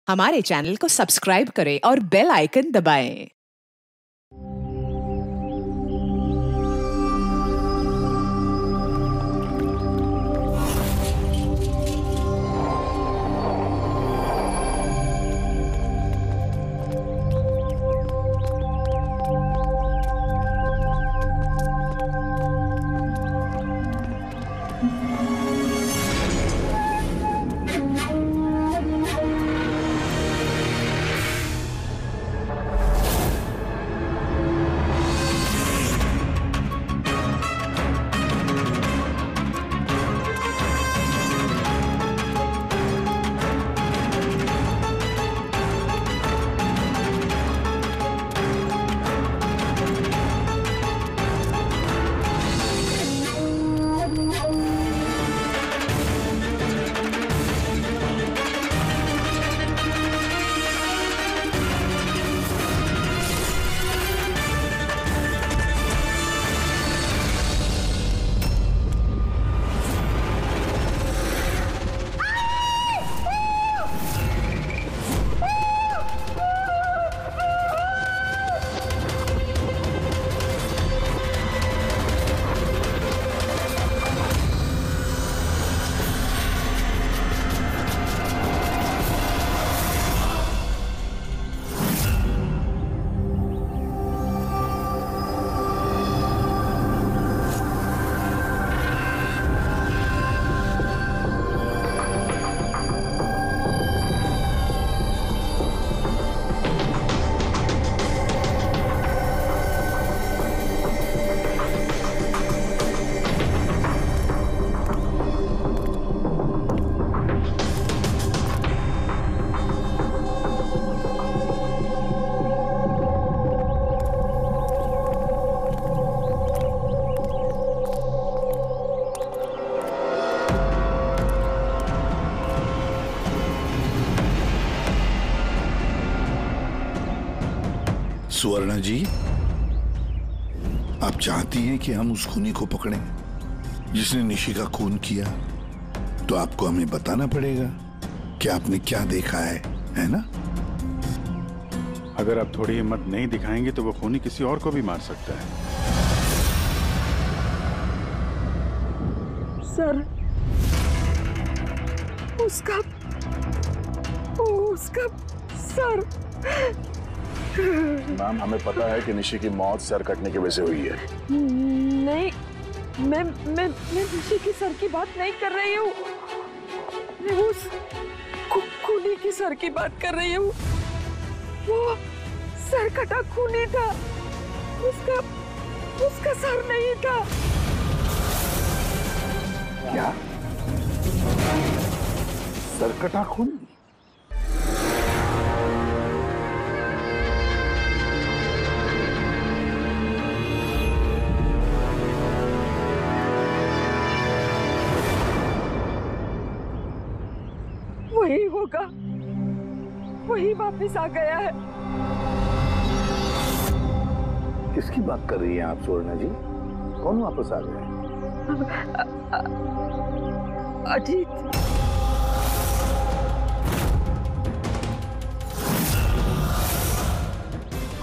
हमारे चैनल को सब्सक्राइब करें और बेल आइकन दबाएं। सुवर्णा जी, आप चाहती हैं कि हम उस खूनी को पकड़ें जिसने निशी का खून किया, तो आपको हमें बताना पड़ेगा कि आपने क्या देखा है ना? अगर आप थोड़ी हिम्मत नहीं दिखाएंगे तो वो खूनी किसी और को भी मार सकता है। सर, उसका सर। मैम, हमें पता है कि निशी की मौत सर कटने की वजह से हुई है। नहीं, मैं निशी की सर की बात नहीं कर रही हूँ। मैं उस खूनी की सर की बात कर रही हूँ। वो सर कटा खूनी था, उसका सर नहीं था। क्या? सर कटा खूनी? वही होगा, वही वापस आ गया है। किसकी बात कर रही हैं आप सुवर्णा जी? कौन वापस आ गया है? अजीत।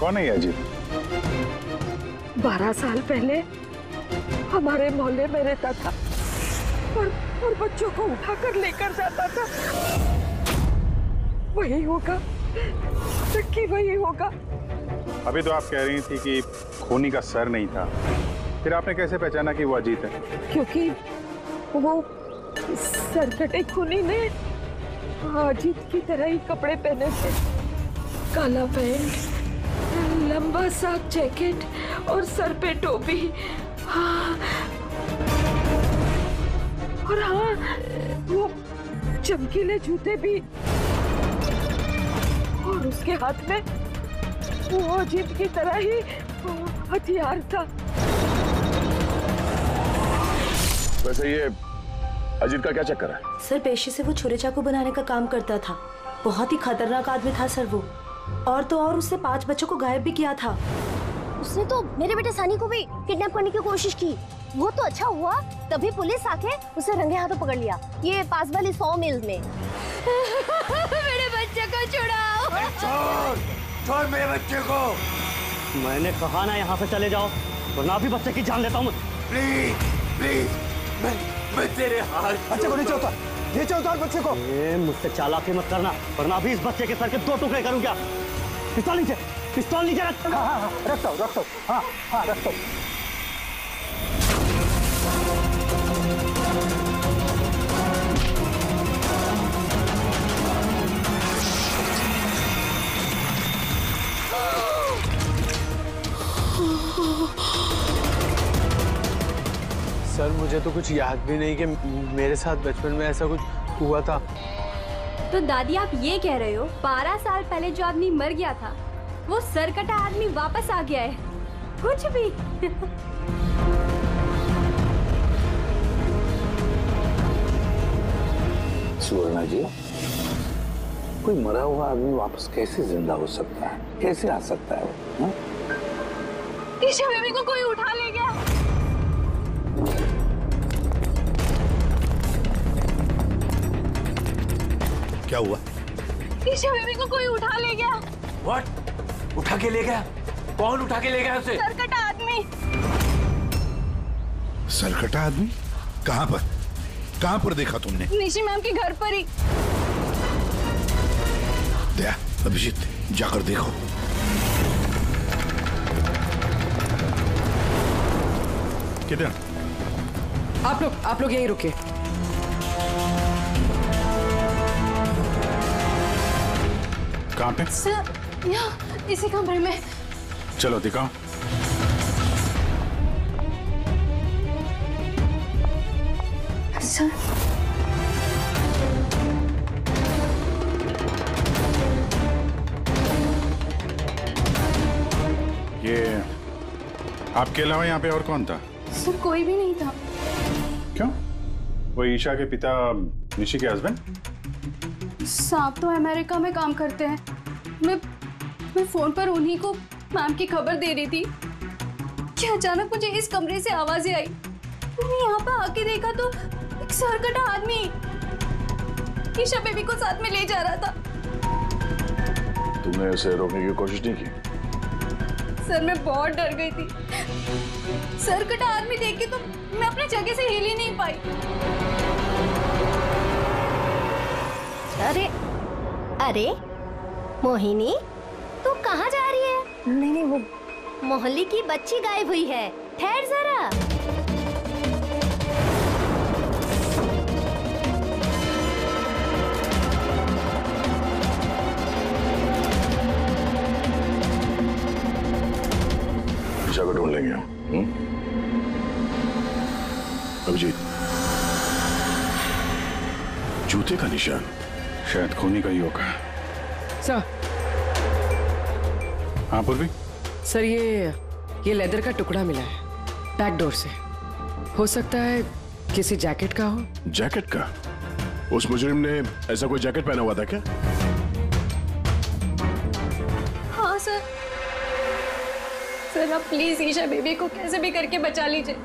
कौन है ये अजीत? 12 साल पहले हमारे मोहल्ले में रहता था और बच्चों को उठाकर लेकर जाता था। वही होगा, सच्ची वही होगा। अभी तो आप कह रही थी कि खूनी का सर नहीं था, फिर आपने कैसे पहचाना कि वो अजीत है? क्योंकि वो सरकटे खूनी ने अजीत की तरह ही कपड़े पहने थे। काला पैंट, लंबा सा जैकेट और सर पे टोपी। हाँ, और हाँ, वो चमकीले जूते भी। और उसके हाथ में वो अजीत की तरह ही हथियार था। वैसे ये अजीत का क्या चक्कर है? सर, पेशे से वो छुरे चाकू बनाने का काम करता था। बहुत ही खतरनाक आदमी था सर वो। और तो और उसने 5 बच्चों को गायब भी किया था। उसने तो मेरे बेटे सनी को भी किडनैप करने की कोशिश की। वो तो अच्छा हुआ तभी पुलिस आके उसे रंगे हाथों पकड़ लिया, ये पास वाली 100 मील में। मेरे बच्चे को मेरे बच्चे को। मैंने कहा ना यहाँ से चले जाओ, वरना अभी बच्चे की जान लेता हूँ। प्लीज प्लीज, मैं तेरे हाथ। बच्चे को नीचे उतार, नीचे उतार बच्चे को। मुझसे चालाकी मत करना, वरना अभी इस बच्चे के सर के 2 टुकड़े करूँ क्या? पिस्तौल नीचे, पिस्तौल नीचे रख। हाँ, रखता हूँ, हाँ, रखता हूँ। सर मुझे तो कुछ याद भी नहीं कि मेरे साथ बचपन में ऐसा कुछ हुआ था। तो दादी आप ये कह रहे हो 12 साल पहले जो आदमी मर गया था वो सरकटा आदमी वापस आ गया है? कुछ भी। सुवर्णा जी, कोई मरा हुआ आदमी वापस कैसे जिंदा हो सकता है? कैसे आ सकता है वो? ईशा बेबी को कोई उठा ले गया। क्या हुआ? ईशा बेबी को कोई उठा ले गया। What? उठा के ले गया? कौन उठा के ले गया उसे? सरकटा आदमी। सरकटा आदमी? कहाँ पर? कहाँ पर देखा तुमने? निशी मैम के घर पर ही। दया, अभिजीत, जाकर देखो। किधर? आप लोग यहीं रुके। कहाँ पे? सर, यहाँ इसी कमरे में। चलो दिखाओ। सर, ये आपके अलावा यहाँ पे और कौन था? सर कोई भी नहीं था। क्यों? वो ईशा के पिता निशी के हस्बैंड? साहब तो अमेरिका में काम करते हैं। मैं फोन पर उन्हीं को मैम की खबर दे रही थी कि अचानक मुझे इस कमरे से आवाजें आई। मैंने यहाँ पर आके देखा तो एक सरकटा आदमी ईशा बेबी को साथ में ले जा रहा था। तुमने उसे रोकने की कोशिश नहीं की? सर मैं बहुत डर गई थी। सरकटा आदमी देख के तो मैं अपनी जगह से हिल ही नहीं पाई। अरे मोहिनी, तू कहाँ जा रही है? नहीं वो मोहल्ले की बच्ची गायब हुई है। ठहर जरा। ईशा को ढूंढ लेंगे। अभिजीत, जूते का निशान शायद खूनी का ही होगा। सर। हाँ पूर्वी? सर ये लेदर का टुकड़ा मिला है बैक डोर से। हो सकता है किसी जैकेट का हो। जैकेट का? उस मुजरिम ने ऐसा कोई जैकेट पहना हुआ था क्या? हाँ सर। सर आप प्लीज ईशा बेबी को कैसे भी करके बचा लीजिए।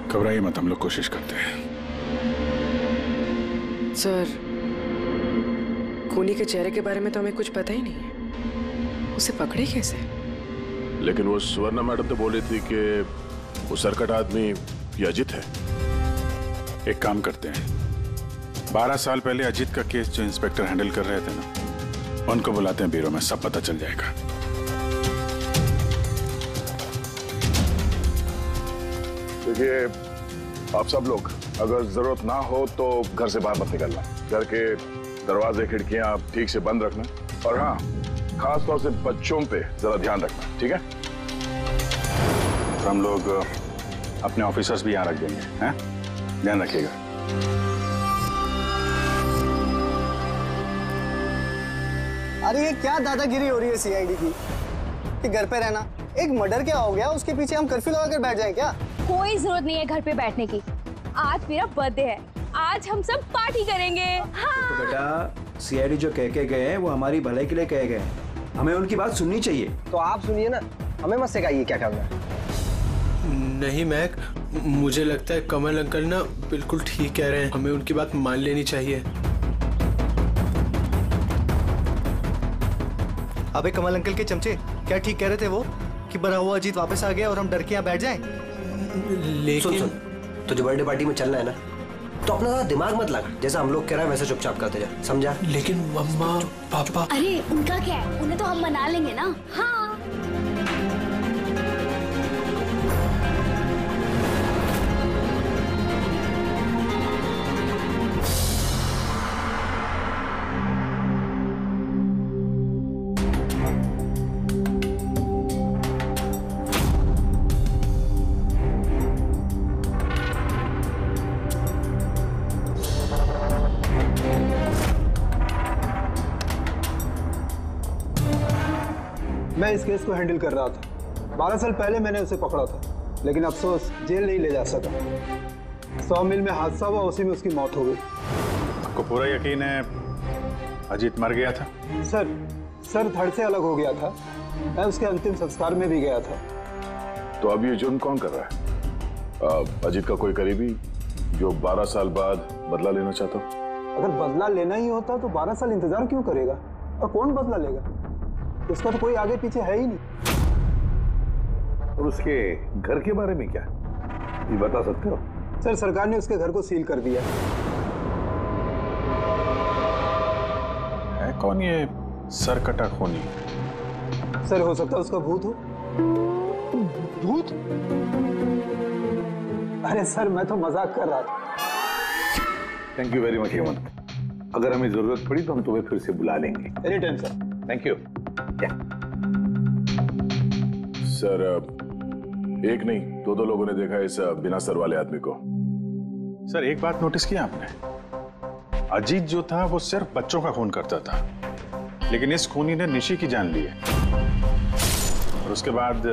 घबराइए मत, हम लोग कोशिश करते हैं। सर खूनी के चेहरे के बारे में तो हमें कुछ पता ही नहीं है। उसे पकड़े कैसे? लेकिन वो सुवर्णा मैडम तो बोल रही थी कि वो सरकट आदमी ये अजित है। एक काम करते हैं, 12 साल पहले अजित का केस जो इंस्पेक्टर हैंडल कर रहे थे ना, उनको बुलाते हैं ब्यूरो में, सब पता चल जाएगा। देखिए आप सब लोग अगर जरूरत ना हो तो घर से बाहर मत निकलना। घर के दरवाजे खिड़कियां आप ठीक से बंद रखना, और हाँ खास तौर से बच्चों पे जरा ध्यान रखना, ठीक है? तो हम लोग अपने ऑफिसर्स भी यहाँ रख देंगे, हैं? ध्यान रखिएगा। अरे ये क्या दादागिरी हो रही है सीआईडी की कि घर पे रहना? एक मर्डर क्या हो गया, उसके पीछे हम कर्फ्यू लगा कर बैठ जाएं क्या? कोई जरूरत नहीं है घर पे बैठने की। आज मेरा बर्थडे है, आज हम सब पार्टी करेंगे। हाँ। तो बेटा सीआईडी जो कह के गए हैं वो हमारी भलाई के लिए कहे गए हैं, हमें उनकी बात सुननी चाहिए। तो आप सुनिए ना, हमें मत सिखाइए क्या करना है। नहीं महक, मुझे लगता है कमल अंकल ना बिल्कुल ठीक कह रहे हैं, हमें उनकी बात मान लेनी चाहिए। अबे कमल अंकल के चमचे, क्या ठीक कह रहे थे वो कि बना हुआ अजीत वापस आ गया और हम डर के यहाँ बैठ जाएं? लेकिन सुन, तुझे बर्थडे पार्टी में चलना है ना, तो अपना ज़्यादा दिमाग मत लगा, जैसा हम लोग कह रहे हैं वैसे चुपचाप करते जा, समझा? लेकिन मम्मा पापा। अरे उनका क्या है, उन्हें तो हम मना लेंगे ना। हाँ मैं इस केस को हैंडल कर रहा था। 12 साल पहले मैंने उसे पकड़ा था, लेकिन अफसोस जेल नहीं ले जा सका। 100 मील में हादसा हुआ, उसी में उसकी मौत हो गई। आपको पूरा यकीन है अजीत मर गया था? सर धड़ से अलग हो गया था। मैं उसके अंतिम संस्कार में भी गया था। तो अब ये जुर्म कौन कर रहा है? अजीत का कोई करीबी जो 12 साल बाद बदला लेना चाहता हो? अगर बदला लेना ही होता तो 12 साल इंतजार क्यों करेगा? और कौन बदला लेगा? उसका तो कोई आगे पीछे है ही नहीं। और उसके घर के बारे में क्या ये बता सकते हो? सर सरकार ने उसके घर को सील कर दिया है। कौन ये सरकटा खूनी? सर हो सकता है उसका भूत हो। भूत? अरे सर मैं तो मजाक कर रहा था। Thank you very much Hemant. अगर हमें जरूरत पड़ी तो हम तुम्हें फिर से बुला लेंगे। Any time sir. Thank you. Sir एक नहीं दो लोगों ने देखा इस बिना सर वाले आदमी को। सर एक बात नोटिस किया आपने? अजीत जो था वो सिर्फ बच्चों का खून करता था, लेकिन इस खूनी ने निशी की जान ली है और उसके बाद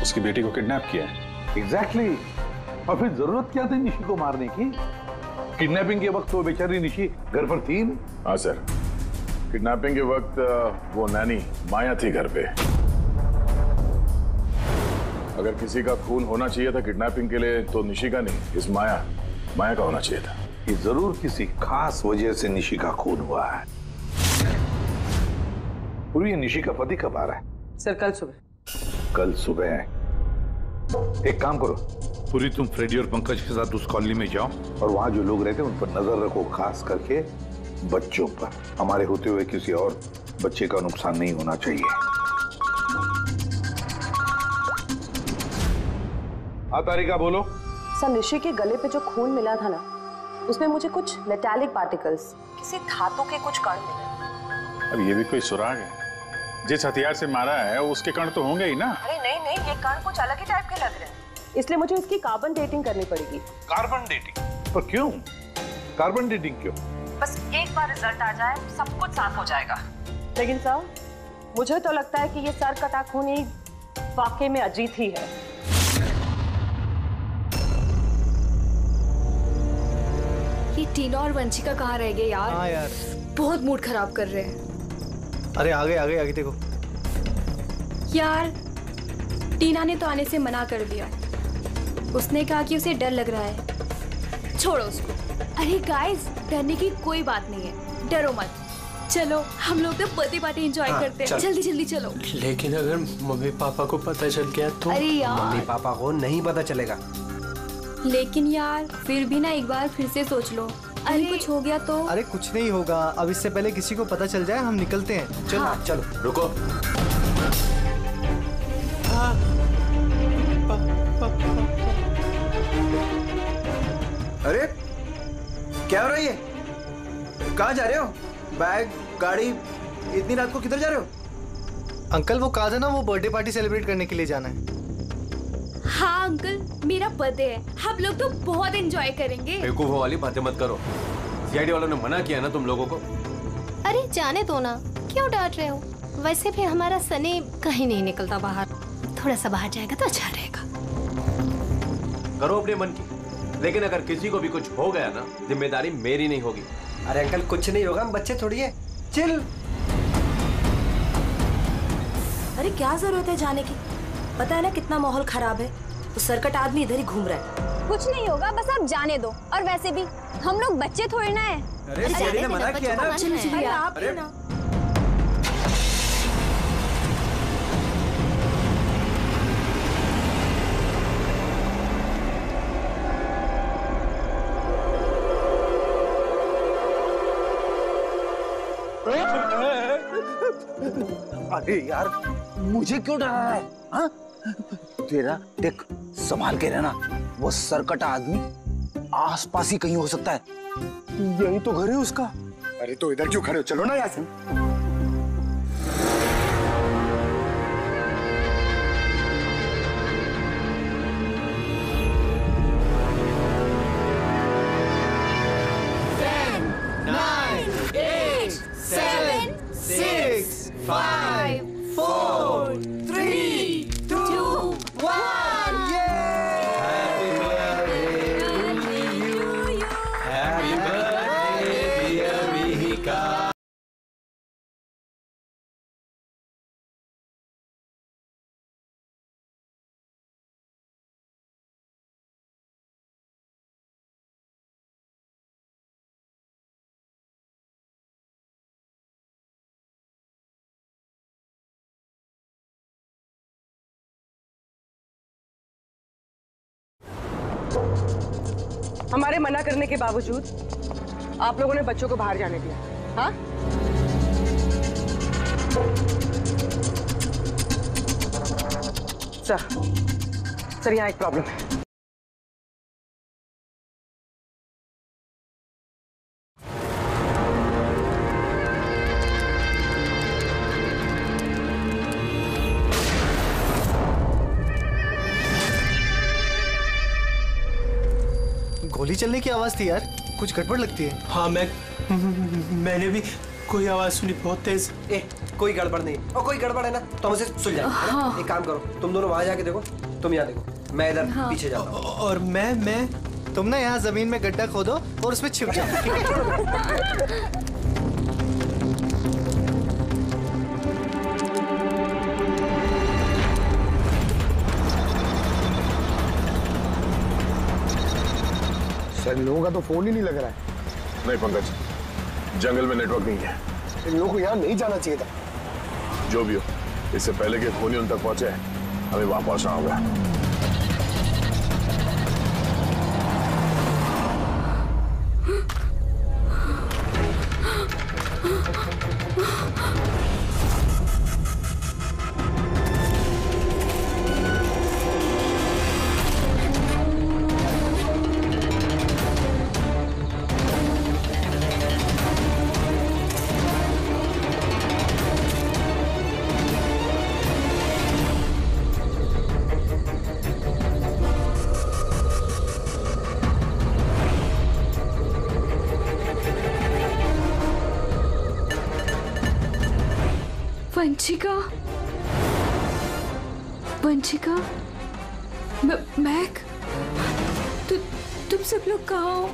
उसकी बेटी को किडनैप किया है। एग्जैक्टली। और फिर जरूरत क्या थी निशी को मारने की? किडनैपिंग के वक्त वो बेचारी निशी घर पर थी। हाँ सर, किडनैपिंग के वक्त वो नैनी माया थी घर पे। अगर किसी का खून होना चाहिए था किडनैपिंग के लिए तो निशी का नहीं, इस माया का होना चाहिए था। ये जरूर किसी खास वजह से निशी का खून हुआ है। पूरी निशी का पति कब आ रहा है? सर कल सुबह। कल सुबह? एक काम करो पूरी, तुम फ्रेडी और पंकज के साथ उस कॉलोनी में जाओ और वहां जो लोग रहते हैं उन पर नजर रखो, खास करके बच्चों पर। हमारे होते हुए किसी और बच्चे का नुकसान नहीं होना चाहिए। हाँ तारिका बोलो। सर निशी के गले पे जो खून मिला था ना, उसमें मुझे कुछ मेटालिक पार्टिकल्स, किसी धातु के कुछ कण मिले। अब ये भी कोई सुराग है? जिस हथियार से मारा है उसके कण तो होंगे ही ना। अरे नहीं, ये कण कुछ अलग ही टाइप के लग रहे हैं, इसलिए मुझे इसकी कार्बन डेटिंग करनी पड़ेगी। Carbon dating? पर क्यों कार्बन डेटिंग क्यों? बस एक बार रिजल्ट आ जाए सब कुछ साफ हो जाएगा। लेकिन सर मुझे तो लगता है कि ये सर कटा खूनी वाकई में अजीत ही है। ये टीना और वंशिका कहाँ रह गए यार? हाँ यार, बहुत मूड खराब कर रहे हैं। अरे आगे देखो यार। टीना ने तो आने से मना कर दिया, उसने कहा कि उसे डर लग रहा है। छोड़ो उसको। अरे गाइस, डरने की कोई बात नहीं है, डरो मत। चलो हम लोग तो बर्थडे पार्टी एंजॉय करते हैं। जल्दी चलो। लेकिन अगर मम्मी पापा को पता चल गया तो? अरे यार मम्मी पापा को नहीं पता चलेगा। लेकिन यार फिर भी ना एक बार फिर से सोच लो, अरे कुछ हो गया तो? अरे कुछ नहीं होगा, अब इससे पहले किसी को पता चल जाए हम निकलते हैं। चलो हाँ। चलो रुको। अरे क्या हो रहा है ये? कहाँ जा रहे हो? बैग, गाड़ी, इतनी रात को किधर जा रहे हो? अंकल वो कहा था ना, वो बर्थडे पार्टी सेलिब्रेट करने के लिए जाना है। हाँ अंकल, मेरा बर्थडे है, हम लोग तो बहुत एंजॉय करेंगे। बेवकूफों वाली बातें मत करो, सीआईडी वालों ने मना किया ना तुम लोगों को। अरे जाने दो ना, क्यों डांट रहे हो? वैसे भी हमारा सनी कहीं नहीं निकलता बाहर, थोड़ा सा बाहर जाएगा तो अच्छा रहेगा। करो अपने मन की, लेकिन अगर किसी को भी कुछ हो गया ना, जिम्मेदारी मेरी नहीं होगी। अरे अंकल कुछ नहीं होगा, हम बच्चे थोड़ी है, चिल। अरे क्या जरूरत है जाने की? पता है ना कितना माहौल खराब है, तो सरकट आदमी इधर ही घूम रहा है। कुछ नहीं होगा, बस आप जाने दो। और वैसे भी हम लोग बच्चे थोड़े ना है। अरे सीआईडी ने मना किया ना। अरे आप ही ना। अरे यार मुझे क्यों डरा रहा है? हाँ? तेरा देख संभाल के रहना, वो सरकटा आदमी आसपास ही कहीं हो सकता है। यही तो घर है उसका। अरे तो इधर क्यों खड़े हो, चलो ना यहाँ से। हमारे मना करने के बावजूद आप लोगों ने बच्चों को बाहर जाने दिया, हाँ? सर यहाँ एक प्रॉब्लम है। गोली चलने की आवाज थी यार, कुछ गड़बड़ लगती है। हाँ मैंने भी कोई आवाज सुनी बहुत तेज। कोई गड़बड़ नहीं, और कोई गड़बड़ है ना तो हमसे सुलझाएंगे। हाँ। एक काम करो, तुम दोनों वहां जाके देखो, तुम यहाँ देखो, मैं इधर पीछे जाता हूँ। और मैं तुम ना यहाँ जमीन में गड्ढा खोदो और उसमें छिप जाओ, ठीक है? सर लोगों का तो फोन ही नहीं लग रहा है। नहीं पंकज, जंगल में नेटवर्क नहीं है। इन लोगों को यहाँ नहीं जाना चाहिए था। जो भी हो, इससे पहले कि खूनी उन तक पहुंचे हमें वहां पहुंचना होगा। वंशिका, मैक, तुम सब लोग कहाँ हो?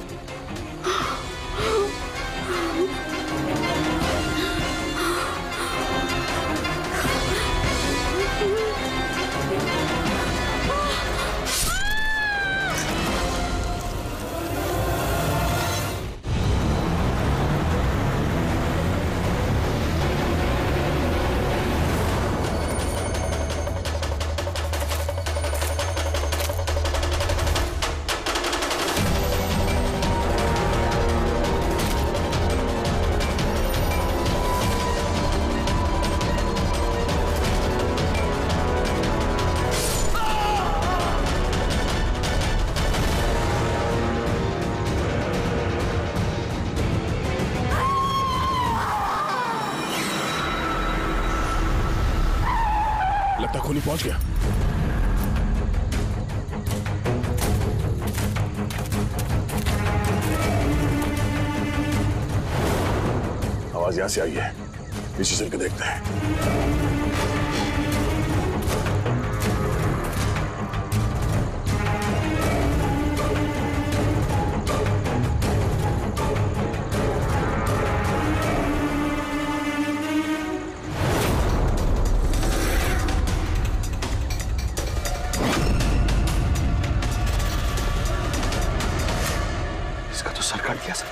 लगता खूनी पहुंच गया। आवाज यहां से आई है, पीछे चल के देखते हैं। सर काट दिया सर।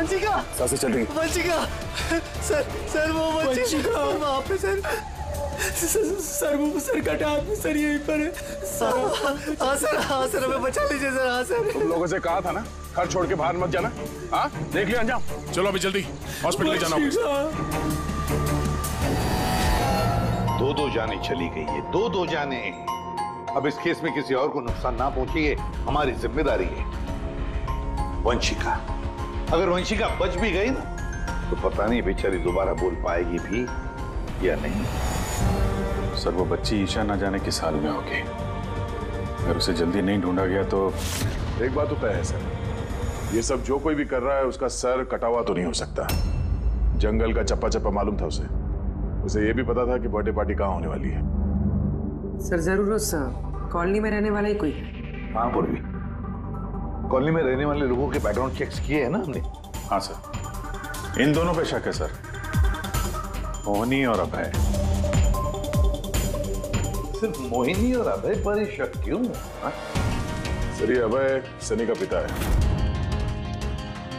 वंशिका सांसें चल रही। वंशिका सर वो वंशिका वहाँ पे सर वो सर कटा आदमी सर यहीं पर है हाँ सर हमें बचा लीजिए सर। हाँ सर तुम लोगों से कहा था ना घर छोड़ के बाहर मत जाना। हाँ देख लिया अंजाम। चलो अभी जल्दी हॉस्पिटल ले जाना होगा। दो जाने चली गई है, दो जाने। अब इस केस में किसी और को नुकसान ना पहुंचे ये हमारी जिम्मेदारी है। वंशिका, अगर वंशिका बच भी गई ना तो पता नहीं बेचारी दोबारा बोल पाएगी भी या नहीं। सर वो बच्ची ईशा ना जाने किस हाल में होगी। अगर उसे जल्दी नहीं ढूंढा गया तो एक बात तो तय है सर, ये सब जो कोई भी कर रहा है उसका सर कटा हुआ तो नहीं हो सकता। जंगल का चप्पा चप्पा मालूम था उसे ये भी पता था कि बर्थडे पार्टी कहाँ होने वाली है। सर जरूर उस कॉलोनी में रहने वाला ही कोई है। हाँ पूर्वी, कॉलोनी में रहने वाले लोगों के बैकग्राउंड चेक्स किए हैं ना हमने। हाँ सर, इन दोनों पे शक है सर, मोहिनी और अभय। सिर्फ मोहिनी और अभय पर ही शक क्यों? सर ये अभय सनी का पिता है।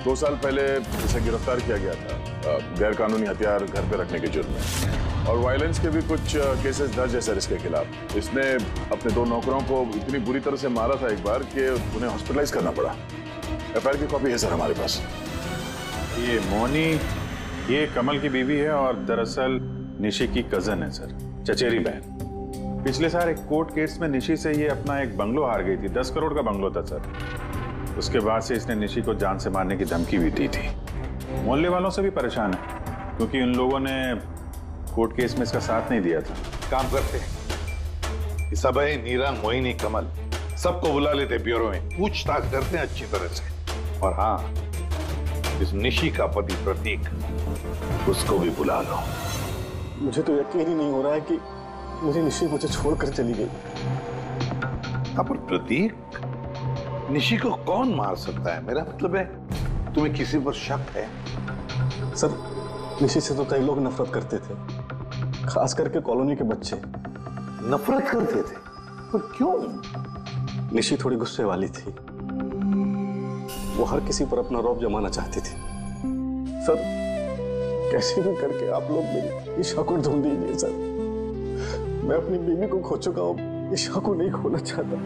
2 साल पहले इसे गिरफ्तार किया गया था गैर कानूनी हथियार घर पे रखने के जुर्म में, और वायलेंस के भी कुछ केसेस दर्ज है सर इसके खिलाफ। इसने अपने 2 नौकरों को इतनी बुरी तरह से मारा था एक बार कि उन्हें हॉस्पिटलाइज करना पड़ा। एफआईआर की कॉपी है सर हमारे पास। ये मोहिनी ये कमल की बीवी है और दरअसल निशी की कजन है सर, चचेरी बहन। पिछले साल एक कोर्ट केस में निशी से ये अपना एक बंगलो हार गई थी। 10 करोड़ का बंगलो था सर। उसके बाद से इसने निशी को जान से मारने की धमकी भी दी थी। मोहल्ले वालों से भी परेशान है क्योंकि इन लोगों ने कोर्ट केस में इसका साथ नहीं दिया था। काम करते हैं, इस अभय, नीरा, मोहिनी, कमल सबको बुला लेते ब्यूरो में, पूछताछ करते हैं अच्छी तरह से। और हाँ, इस निशी का पति प्रतीक, उसको भी बुला लो। मुझे तो यकीन ही नहीं हो रहा है कि मुझे निशी मुझे छोड़कर चली गई। पर प्रतीक, निशी को कौन मार सकता है? मेरा मतलब है तुम्हें किसी पर शक है? सर निशी से तो कई लोग नफरत करते थे, खास करके कॉलोनी के बच्चे। नफरत करते थे? पर क्यों? निशी थोड़ी गुस्से वाली थी, वो हर किसी पर अपना रौब जमाना चाहती थी। सर कैसे भी करके आप लोग मेरी ईशा को ढूंढ दीजिए सर। मैं अपनी बीवी को खो चुका हूँ, ईशा को नहीं खोना चाहता।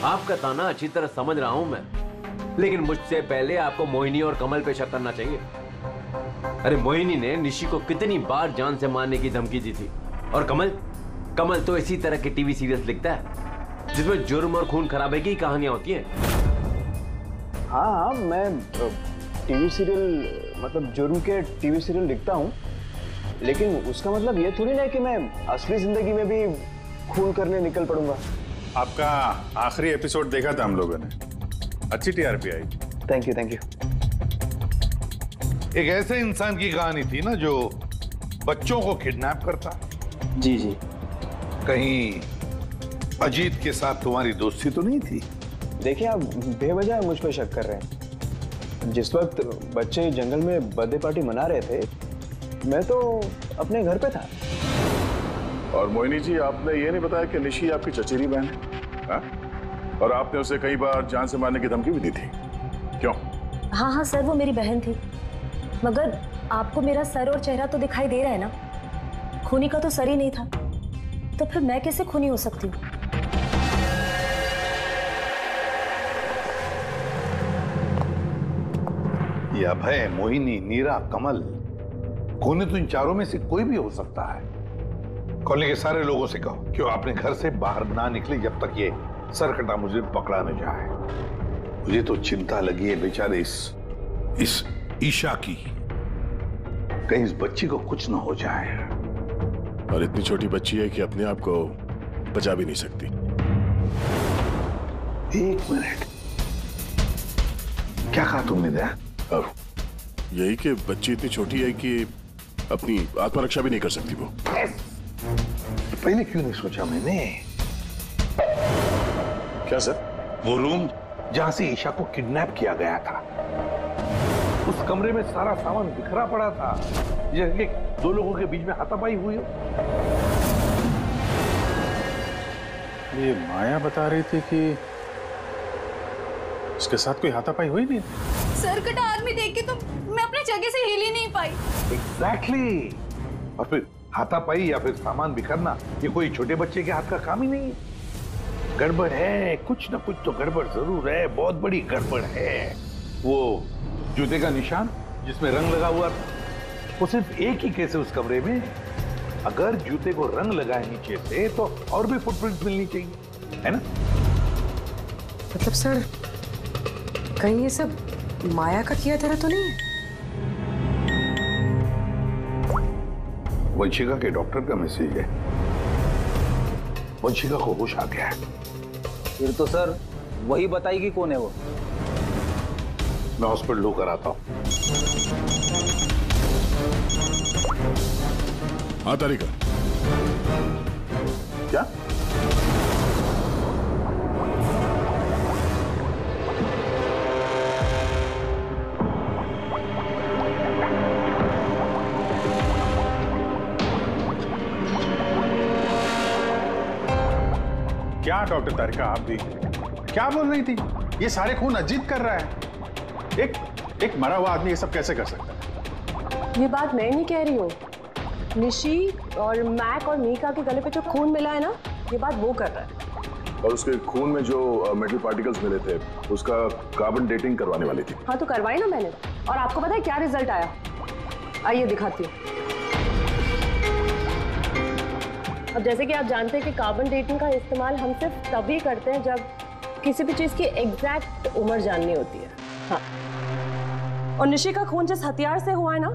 आपका ताना अच्छी तरह समझ रहा हूं मैं, लेकिन मुझसे पहले आपको मोहिनी और कमल पे शक करना चाहिए। अरे मोहिनी ने निशी को कितनी बार जान से मारने की धमकी दी थी, और कमल तो इसी तरह के टीवी सीरियल्स लिखता है जिसमें जुर्म और खून खराबे की कहानियां होती हैं। हाँ मैं टीवी सीरियल मतलब जुर्म के टीवी सीरियल लिखता हूँ, लेकिन उसका मतलब ये थोड़ी ना कि मैं असली जिंदगी में भी खून करने निकल पड़ूंगा। आपका आखिरी एपिसोड देखा था हम लोगों ने, अच्छी टीआरपी आई। Thank you. एक ऐसे इंसान की कहानी थी ना जो बच्चों को किडनैप करता। जी। कहीं अजीत के साथ तुम्हारी दोस्ती तो नहीं थी? देखिए आप बेवजह मुझ पर शक कर रहे हैं। जिस वक्त बच्चे जंगल में बर्थडे पार्टी मना रहे थे, मैं तो अपने घर पे था। और मोहिनी जी, आपने ये नहीं बताया कि निशी आपकी चचेरी बहन है, हा? और आपने उसे कई बार जान से मारने की धमकी भी दी थी, क्यों? हाँ सर, वो मेरी बहन थी, मगर आपको मेरा सर और चेहरा तो दिखाई दे रहा है ना। खूनी का तो सर ही नहीं था, तो फिर मैं कैसे खूनी हो सकती हूँ? ये अभय, मोहिनी, नीरा, कमल, खूनी तो इन चारों में से कोई भी हो सकता है। कॉलोनी के सारे लोगों से कहो कि वो अपने घर से बाहर ना निकले जब तक ये सरकटा मुझे पकड़ा न जाए। मुझे तो चिंता लगी है बेचारे इस ईशा की, कहीं इस बच्ची को कुछ ना हो जाए। और इतनी छोटी बच्ची है कि अपने आप को बचा भी नहीं सकती। 1 मिनट, क्या कहा तुमने? दया यही कि बच्ची इतनी छोटी है कि अपनी आत्मरक्षा भी नहीं कर सकती वो। पहले क्यों नहीं सोचा मैंने? क्या सर? वो रूम जहां से ईशा को किडनैप किया गया था, उस कमरे में सारा सामान बिखरा पड़ा था, जैसे 2 लोगों के बीच में हाथापाई हुई हो। ये माया बता रही थी कि उसके साथ कोई हाथापाई हुई नहीं। सर सर कटा आदमी देख के तो मैं अपनी जगह से हिल ही नहीं पाई। एग्जैक्टली। और फिर हाथापाई या फिर सामान बिखरना ये कोई छोटे बच्चे के हाथ का काम ही नहीं है। गड़बड़ है, कुछ ना कुछ तो गड़बड़ जरूर है, बहुत बड़ी गड़बड़ है। वो जूते का निशान जिसमें रंग लगा हुआ था, वो सिर्फ एक ही केस है उस कमरे में। अगर जूते को रंग लगाए नीचे से तो और भी फुटप्रिंट मिलनी चाहिए, है ना? मतलब सर कहीं ये सब माया का किया तरह तो नहीं है? वंशिका के डॉक्टर का मैसेज है। वंशिका को होश आ गया है। फिर तो सर वही बताएगी कौन है वो। मैं हॉस्पिटल होकर आता हूं। हाँ तारिका। क्या? क्या डॉक्टर तारिका आप भी क्या बोल रही थी? ये सारे खून अजीत कर रहा है। एक मरा हुआ आदमी ये सब कैसे कर सकता है? ये बात मैं नहीं कह रही हूँ, निशी और मैक और मीका के गले पे जो खून मिला है ना, ये बात वो कर रहा है। और उसके खून में जो मेटल पार्टिकल्स मिले थे उसका कार्बन डेटिंग करवाने वाली थी। हाँ तो करवाई ना मैंने, और आपको पता है क्या रिजल्ट आया? आइए दिखाती हूँ। अब जैसे कि आप जानते हैं कि कार्बन डेटिंग का इस्तेमाल हम सिर्फ तभी करते हैं जब किसी भी चीज की एग्जैक्ट उम्र जाननी होती है। हाँ, और निशी का खून जिस हथियार से हुआ है ना,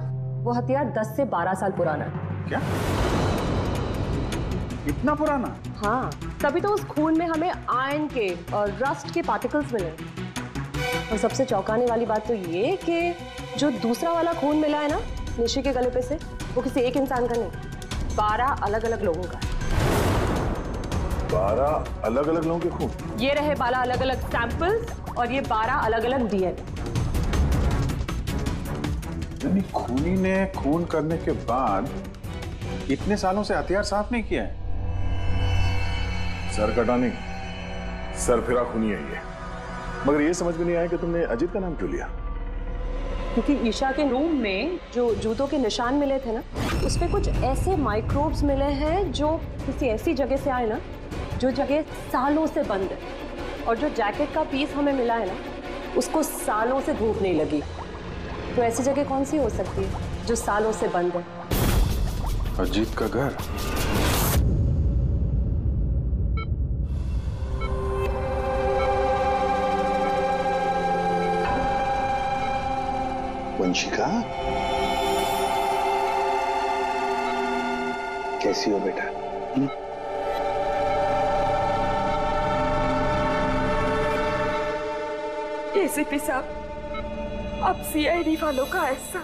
वो हथियार 10 से 12 साल पुराना है। क्या? इतना पुराना? हाँ, तभी तो उस खून में हमें आयरन के और रस्ट के पार्टिकल्स मिले। और सबसे चौंकाने वाली बात तो ये कि जो दूसरा वाला खून मिला है ना निशी के गले पे से, वो किसी एक इंसान का नहीं, 12 अलग अलग लोगों का है। 12 अलग अलग लोगों के खून? ये रहे 12 अलग अलग सैंपल्स और ये 12 अलग अलग डीएनए। यानी खूनी ने खून करने के बाद इतने सालों से हथियार साफ नहीं किया है। सर कटानी, सर फिरा खूनी है ये। मगर ये समझ में नहीं आया कि तुमने अजीत का नाम क्यों लिया? क्योंकि ईशा के रूम में जो जूतों के निशान मिले थे ना, उसपे कुछ ऐसे माइक्रोब्स मिले हैं जो किसी ऐसी जगह से आए ना, जो जगह सालों से बंद है। और जो जैकेट का पीस हमें मिला है ना, उसको सालों से धूप नहीं लगी। तो ऐसी जगह कौन सी हो सकती है जो सालों से बंद है? अजीत का घर। वंशिका, कैसी हो बेटा? एसीपी साहब, अब सीआईडी वालों का ऐसा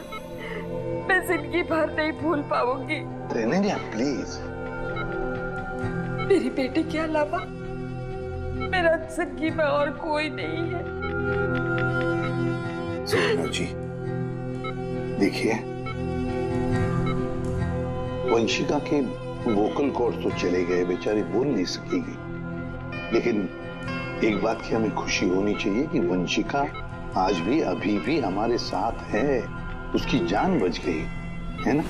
मैं जिंदगी भर नहीं भूल पाऊंगी। रहने दिया प्लीज। मेरी बेटी के अलावा मेरा जिंदगी में और कोई नहीं है। सुनो जी, देखिए, वंशिका के वोकल कॉर्ड तो चले गए, बेचारी बोल नहीं सकेगी, लेकिन एक बात की हमें खुशी होनी चाहिए कि वंशिका आज भी अभी भी हमारे साथ है। उसकी जान बच गई, है ना?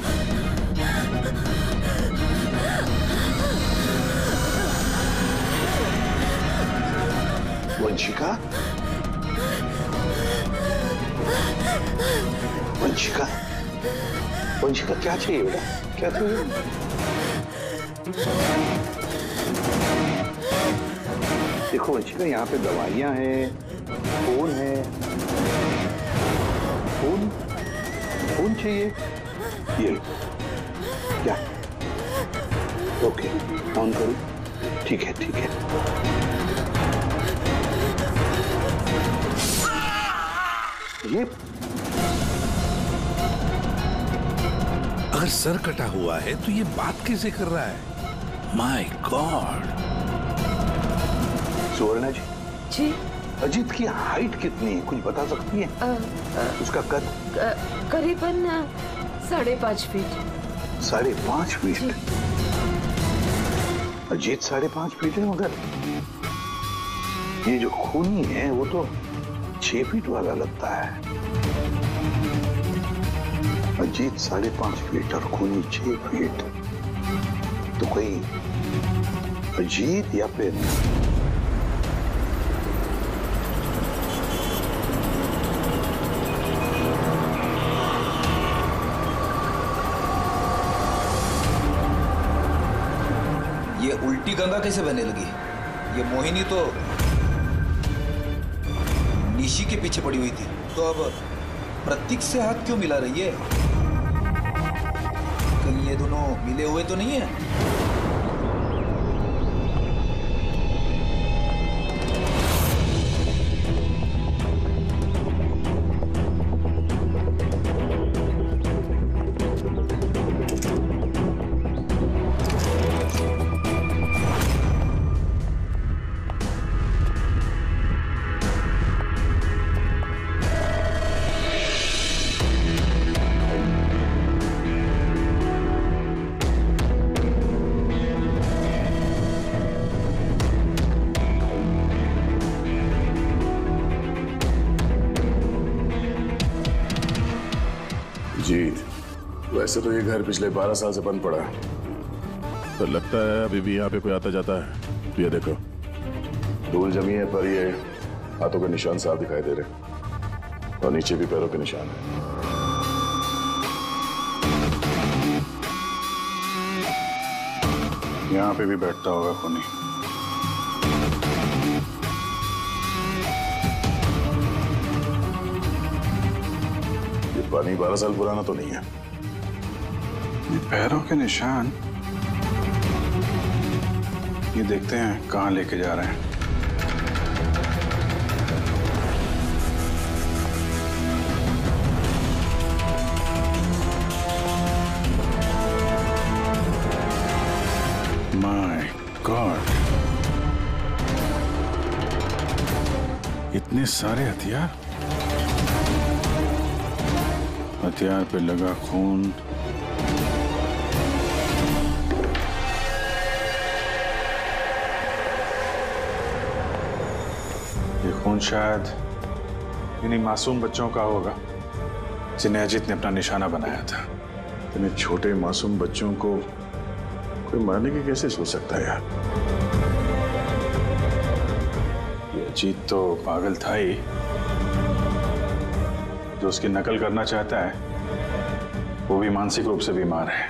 वंशिका, वंशिका, वंशिका क्या चाहिए बेटा? क्या चाहिए? देखो वंशिका, यहाँ पे दवाइयाँ हैं, फोन है। फोन फोन चाहिए? ये लो। क्या? ओके, ऑन करो। ठीक है, ठीक है। ये अगर सर कटा हुआ है तो ये बात कैसे कर रहा है? My God. सुवर्णा जी। जी। अजीत की हाइट कितनी है, कुछ बता सकती है? उसका कद? करीबन 5.5 फीट। 5.5 फीट? अजीत 5.5 फीट है, मगर ये जो खूनी है वो तो 6 फीट वाला लगता है। अजीत 5.5 फीट और खूनी 6 फीट। तो कोई अजीत या फिर ये उल्टी गंगा कैसे बहने लगी? ये मोहिनी तो निशी के पीछे पड़ी हुई थी, तो अब प्रतीक से हाथ क्यों मिला रही है? कहीं ये दोनों मिले हुए तो नहीं है? जीत, वैसे तो ये घर पिछले 12 साल से बंद पड़ा है, तो लगता है अभी भी यहाँ पे कोई आता जाता है। ये देखो, धूल जमी है पर ये हाथों के निशान साफ दिखाई दे रहे और नीचे भी पैरों के निशान है। यहाँ पे भी बैठता होगा खूनी। पानी 12 साल पुराना तो नहीं है। ये पैरों के निशान, ये देखते हैं कहाँ लेके जा रहे हैं। माय गॉड, इतने सारे हथियार, हथियार पे लगा खून। ये खून शायद इन्हीं मासूम बच्चों का होगा जिन्हें अजीत ने अपना निशाना बनाया था। इतने छोटे मासूम बच्चों को कोई मारने की कैसे सोच सकता है यार? ये अजीत तो पागल था ही, जो उसकी नकल करना चाहता है वो भी मानसिक रूप से बीमार है।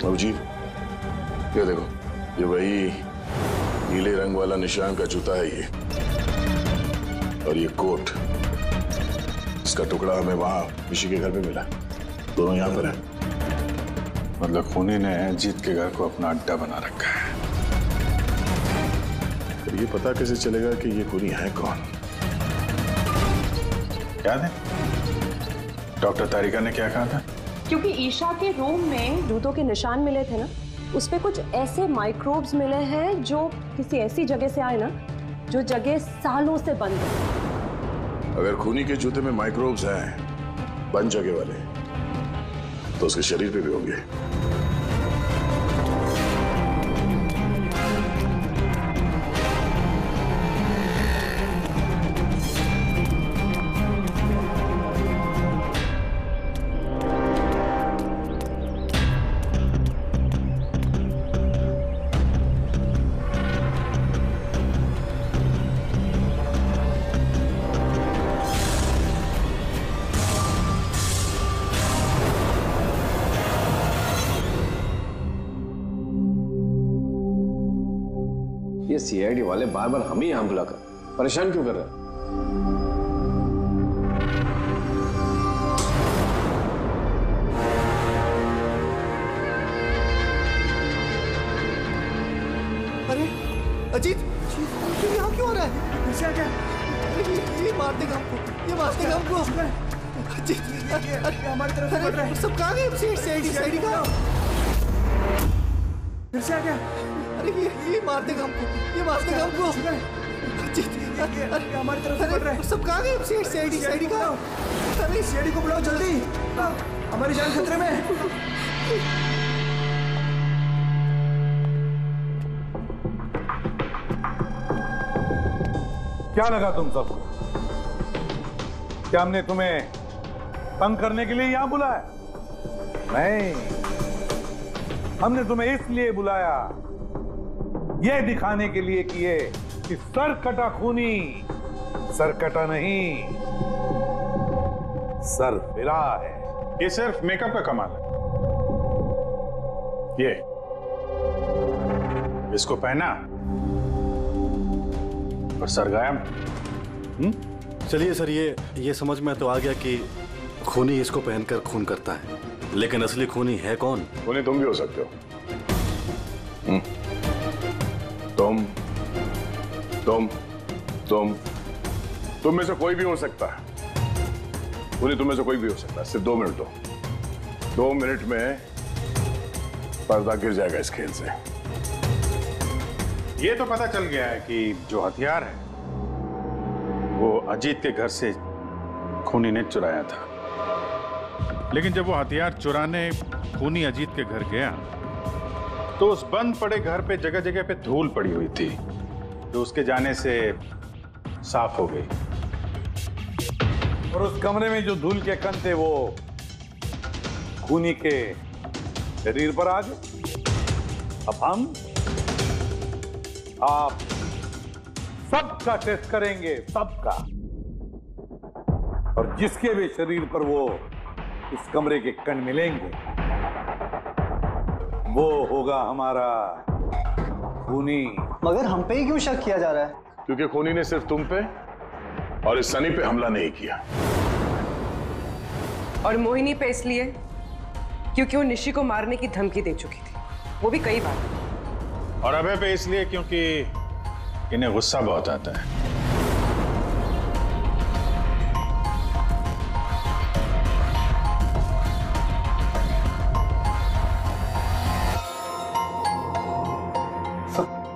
अब जी, ये देखो, ये वही नीले रंग वाला निशान का जूता है ये, और ये कोट, इसका टुकड़ा हमें वहां ऋषि के घर पे मिला। दोनों यहाँ पर हैं। मतलब खूनी ने अजीत के घर को अपना अड्डा बना रखा है। ये पता कैसे चलेगा कि ये खूनी है कौन? याद है डॉक्टर तारिका ने क्या कहा था? क्योंकि ईशा के रूम में जूतों के निशान मिले थे ना, उसपे कुछ ऐसे माइक्रोब्स मिले हैं जो किसी ऐसी जगह से आए ना, जो जगह सालों से बंद है। अगर खूनी के जूते में माइक्रोब्स हैं, बंद जगह वाले, तो उसके शरीर पे भी होंगे। ये सीआईडी वाले बार बार हम ही यहाँ बुलाकर परेशान क्यों कर रहे हैं? अरे अजीत, तू यहाँ क्यों आ रहा है? क्या क्या? ये मार देगा हमको, ये मार देगा हमको। अजीत, अरे हमारी तरफ बढ़ रहा है। सब कहाँ गए? सीआईडी कहाँ? फिर से आ गया? अरे ये मार देगा हमको, ये मार देगा हमको। अरे हमारी तरफ बढ़ रहा है। सब कहाँ गए? सीआईडी कहाँ? अरे सीआईडी को बुलाओ जल्दी, हमारी जान खतरे में है। क्या लगा तुम सबको? क्या हमने तुम्हें तंग करने के लिए यहां बुलाया? नहीं, हमने तुम्हें इसलिए बुलाया, यह दिखाने के लिए कि ये कि सरकटा खूनी सरकटा नहीं, सरफिरा है। ये सिर्फ मेकअप का कमाल है। ये इसको पहना और सर गायब। चलिए सर, ये समझ में तो आ गया कि खूनी इसको पहनकर खून करता है, लेकिन असली खूनी है कौन? खूनी तुम भी हो सकते हो। तुम में से कोई भी हो सकता है। खूनी तुम में से कोई भी हो सकता है। सिर्फ 2 मिनट दो। 2 मिनट में पर्दा गिर जाएगा इस खेल से। ये तो पता चल गया है कि जो हथियार है वो अजीत के घर से खूनी ने चुराया था। लेकिन जब वो हथियार चुराने खूनी अजीत के घर गया तो उस बंद पड़े घर पे जगह जगह पे धूल पड़ी हुई थी, जो उसके जाने से साफ हो गई। और उस कमरे में जो धूल के कण थे वो खूनी के शरीर पर आ गए। अब आप सबका टेस्ट करेंगे, सबका। और जिसके भी शरीर पर वो इस कमरे के कण मिलेंगे वो होगा हमारा खूनी। मगर हम पे ही क्यों शक किया जा रहा है? क्योंकि खूनी ने सिर्फ तुम पे और इस सनी पे हमला नहीं किया। और मोहिनी पे इसलिए क्योंकि वो निशी को मारने की धमकी दे चुकी थी, वो भी कई बार। और अभय पे इसलिए क्योंकि इन्हें गुस्सा बहुत आता है।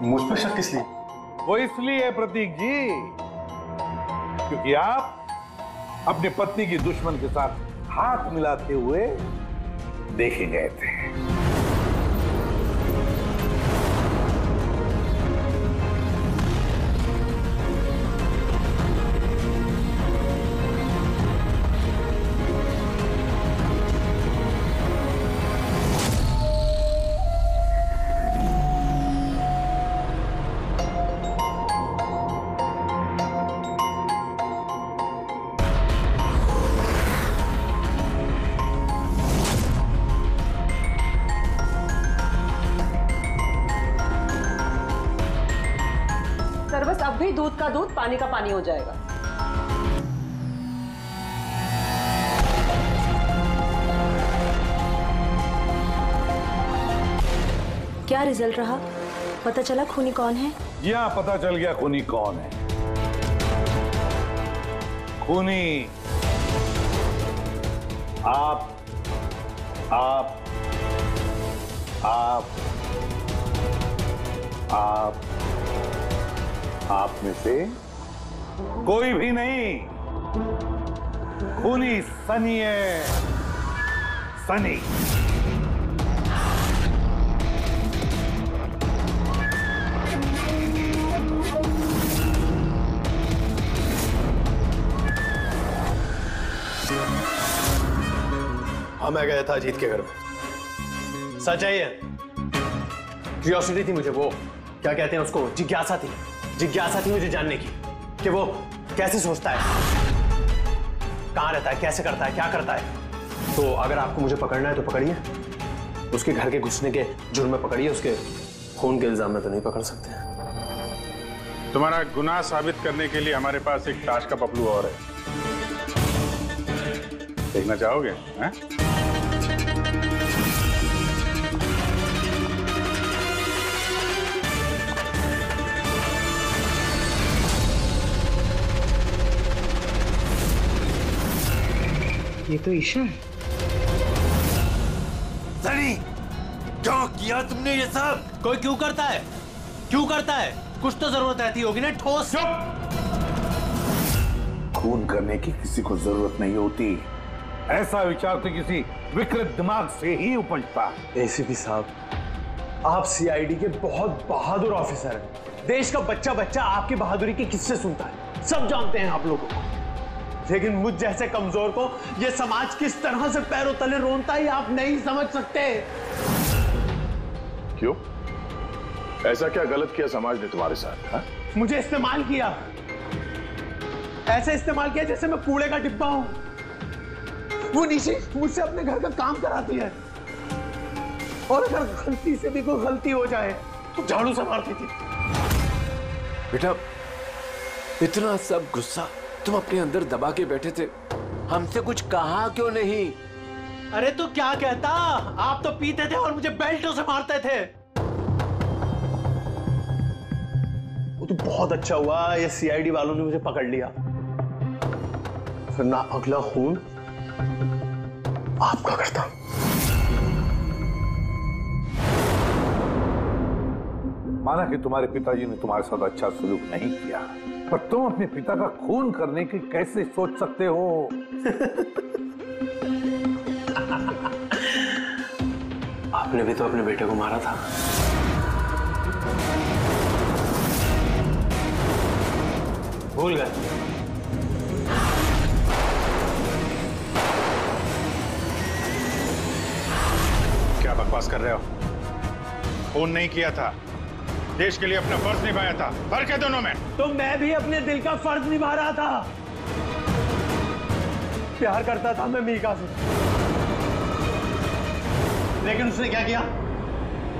मुझ पर शक किस लिए? वो इसलिए प्रतीक जी क्योंकि आप अपने पत्नी की दुश्मन के साथ हाथ मिलाते हुए देखे गए थे। बस अब भी दूध का दूध पानी का पानी हो जाएगा। क्या रिजल्ट रहा? पता चला खूनी कौन है? यहां पता चल गया खूनी कौन है। खूनी आप आप आप आप आप में से कोई भी नहीं। खूनी सनी है, सनी। हाँ, मैं गया था अजीत के घर में। सच है ये। क्यूरियोसिटी थी मुझे, वो क्या कहते हैं उसको, जिज्ञासा थी। जिज्ञासा थी मुझे जानने की कि वो कैसे सोचता है, कहाँ रहता है, कैसे करता है, क्या करता है। तो अगर आपको मुझे पकड़ना है तो पकड़िए, उसके घर के घुसने के जुर्म में पकड़िए, उसके खून के इल्जाम में तो नहीं पकड़ सकते। तुम्हारा गुनाह साबित करने के लिए हमारे पास एक ताश का पपलू और है, देखना चाहोगे? हैं? ये तो ईशा है। सनी, क्यों किया तुमने ये सब? कोई क्यों करता है? क्यों करता है? कुछ तो जरूरत रहती होगी ना, ठोस। खून करने की किसी को जरूरत नहीं होती। ऐसा विचार तो किसी विकृत दिमाग से ही उपजता है। एसीपी साहब, आप सीआईडी के बहुत बहादुर ऑफिसर हैं। देश का बच्चा बच्चा आपकी बहादुरी के किस्से सुनता है, सब जानते हैं आप लोगों को। लेकिन मुझ जैसे कमजोर को ये समाज किस तरह से पैरों तले रोनता है आप नहीं समझ सकते। क्यों? ऐसा क्या गलत किया समाज ने तुम्हारे साथ? हा? मुझे इस्तेमाल किया, ऐसे इस्तेमाल किया जैसे मैं कूड़े का डिब्बा हूं। वो निशी मुझसे अपने घर का काम कराती है और अगर गलती से भी कोई गलती हो जाए तो झाड़ू से मारती थी। बेटा, इतना सब गुस्सा तुम अपने अंदर दबा के बैठे थे, हमसे कुछ कहा क्यों नहीं? अरे तो क्या कहता, आप तो पीते थे और मुझे बेल्टों से मारते थे। वो तो बहुत अच्छा हुआ ये सीआईडी वालों ने मुझे पकड़ लिया, फिर ना अगला खून आपका करता। माना कि तुम्हारे पिताजी ने तुम्हारे साथ अच्छा सलूक नहीं किया, पर तुम अपने पिता का खून करने की कैसे सोच सकते हो? आपने भी तो अपने बेटे को मारा था। भूल गए? क्या बकवास कर रहे हो? खून नहीं किया था, देश के लिए अपना फर्ज निभाया था। फर्क है दोनों में। तो मैं भी अपने दिल का फर्ज निभा रहा था। प्यार करता था मैं मीका से, लेकिन उसने क्या किया?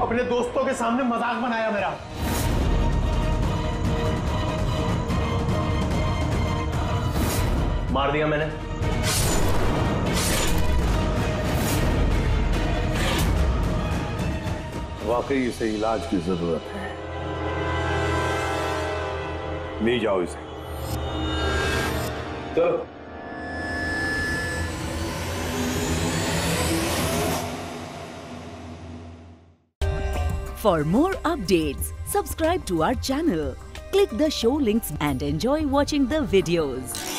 अपने दोस्तों के सामने मजाक बनाया मेरा। मार दिया मैंने। वाकई इसे इलाज की जरूरत है, ले जाओ इसे। चलो। For more updates, subscribe to our channel, click the show links and enjoy watching the videos.